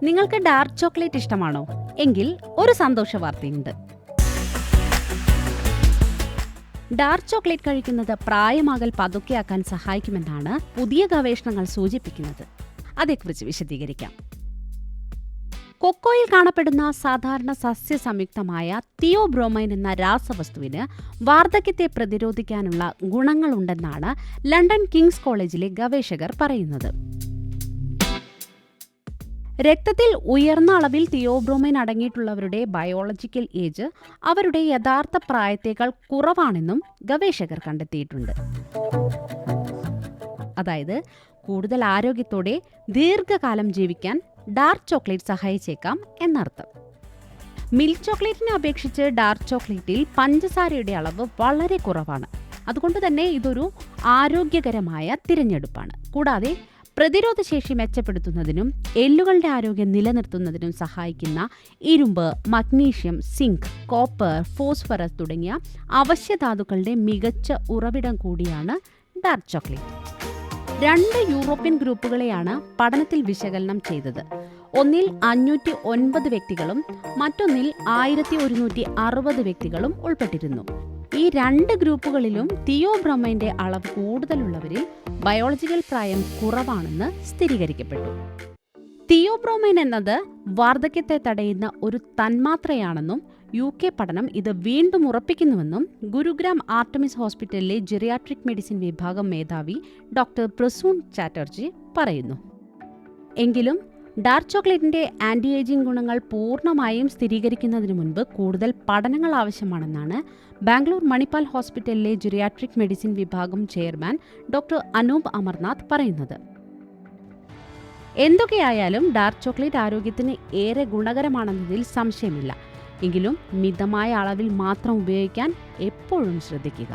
നിങ്ങൾക്ക് dark chocolate ഇഷ്ടമാണോ? എങ്കിൽ ഒരു സന്തോഷ വാർത്തയുണ്ട്. ഡാർക്ക് ചോക്ലേറ്റ് കഴിക്കുന്നത് പ്രായമാകൽ പതുക്കെയാക്കാൻ സഹായിക്കുമെന്നാണ് പുതിയ ഗവേഷണങ്ങൾ സൂചിപ്പിക്കുന്നത്. അതേക്കുറിച്ച് വിശദീകരിക്കാം. കൊക്കോയിൽ കാണപ്പെടുന്ന സാധാരണ സസ്യ സംയുക്തമായ തിയോബ്രോമൈൻ എന്ന രാസവസ്തുവിന് വാർദ്ധക്യത്തെ പ്രതിരോധിക്കാനുള്ള ഗുണങ്ങളുണ്ടെന്നാണ് ലണ്ടൻ കിങ്സ് കോളേജിലെ ഗവേഷകർ പറയുന്നത്. രക്തത്തിൽ ഉയർന്ന അളവിൽ തിയോബ്രോമൈൻ അടങ്ങിയിട്ടുള്ളവരുടെ ബയോളജിക്കൽ ഏജ് അവരുടെ യഥാർത്ഥ പ്രായത്തേക്കാൾ കുറവാണെന്നും ഗവേഷകർ കണ്ടെത്തിയിട്ടുണ്ട്. അതായത് കൂടുതൽ ആരോഗ്യത്തോടെ ദീർഘകാലം ജീവിക്കാൻ ഡാർക്ക് ചോക്ലേറ്റ് സഹായിച്ചേക്കാം എന്നർത്ഥം. മിൽക്ക് ചോക്ലേറ്റിനെ അപേക്ഷിച്ച് ഡാർക്ക് ചോക്ലേറ്റിൽ പഞ്ചസാരയുടെ അളവ് വളരെ കുറവാണ്. അതുകൊണ്ട് തന്നെ ഇതൊരു ആരോഗ്യകരമായ തിരഞ്ഞെടുപ്പാണ്. കൂടാതെ പ്രതിരോധശേഷി മെച്ചപ്പെടുത്തുന്നതിനും എല്ലുകളുടെ ആരോഗ്യം നിലനിർത്തുന്നതിനും സഹായിക്കുന്ന ഇരുമ്പ്, മഗ്നീഷ്യം, സിങ്ക്, കോപ്പർ, ഫോസ്ഫറസ് തുടങ്ങിയ അവശ്യധാതുക്കളുടെ മികച്ച ഉറവിടം കൂടിയാണ് ഡാർക്ക് ചോക്ലേറ്റ്. 2 യൂറോപ്യൻ ഗ്രൂപ്പുകളെയാണ് പഠനത്തിൽ വിശകലനം ചെയ്തത്. ഒന്നിൽ 509 വ്യക്തികളും മറ്റൊന്നിൽ 1160 വ്യക്തികളും ഉൾപ്പെട്ടിരുന്നു. ഈ 2 ഗ്രൂപ്പുകളിലും തിയോബ്രോമൈന്റെ അളവ് കൂടുതലുള്ളവരിൽ ബയോളജിക്കൽ പ്രായം കുറവാണെന്ന് സ്ഥിരീകരിക്കപ്പെട്ടു. തിയോബ്രോമൈൻ എന്നത് വാർദ്ധക്യത്തെ തടയുന്ന ഒരു തന്മാത്രയാണെന്നും UK പഠനം ഇത് വീണ്ടും ഉറപ്പിക്കുന്നുവെന്നും ഗുരുഗ്രാം ആർട്ടമിസ് ഹോസ്പിറ്റലിലെ ജിറിയാട്രിക് മെഡിസിൻ വിഭാഗം മേധാവി ഡോക്ടർ പ്രസൂൺ ചാറ്റർജി പറയുന്നു. എങ്കിലും ഡാർക്ക് ചോക്ലേറ്റിന്റെ ആന്റി ഏജിംഗ് ഗുണങ്ങൾ പൂർണ്ണമായും സ്ഥിരീകരിക്കുന്നതിന് മുൻപ് കൂടുതൽ പഠനങ്ങൾ ആവശ്യമാണെന്നാണ് ബാംഗ്ലൂർ മണിപ്പാൽ ഹോസ്പിറ്റലിലെ ജിറിയാട്രിക് മെഡിസിൻ വിഭാഗം ചെയർമാൻ ഡോക്ടർ അനൂപ് അമർനാഥ് പറയുന്നത്. എന്തൊക്കെയായാലും ഡാർക്ക് ചോക്ലേറ്റ് ആരോഗ്യത്തിന് ഏറെ ഗുണകരമാണെന്നതിൽ സംശയമില്ല. എങ്കിലും മിതമായ അളവിൽ മാത്രം ഉപയോഗിക്കാൻ എപ്പോഴും ശ്രദ്ധിക്കുക.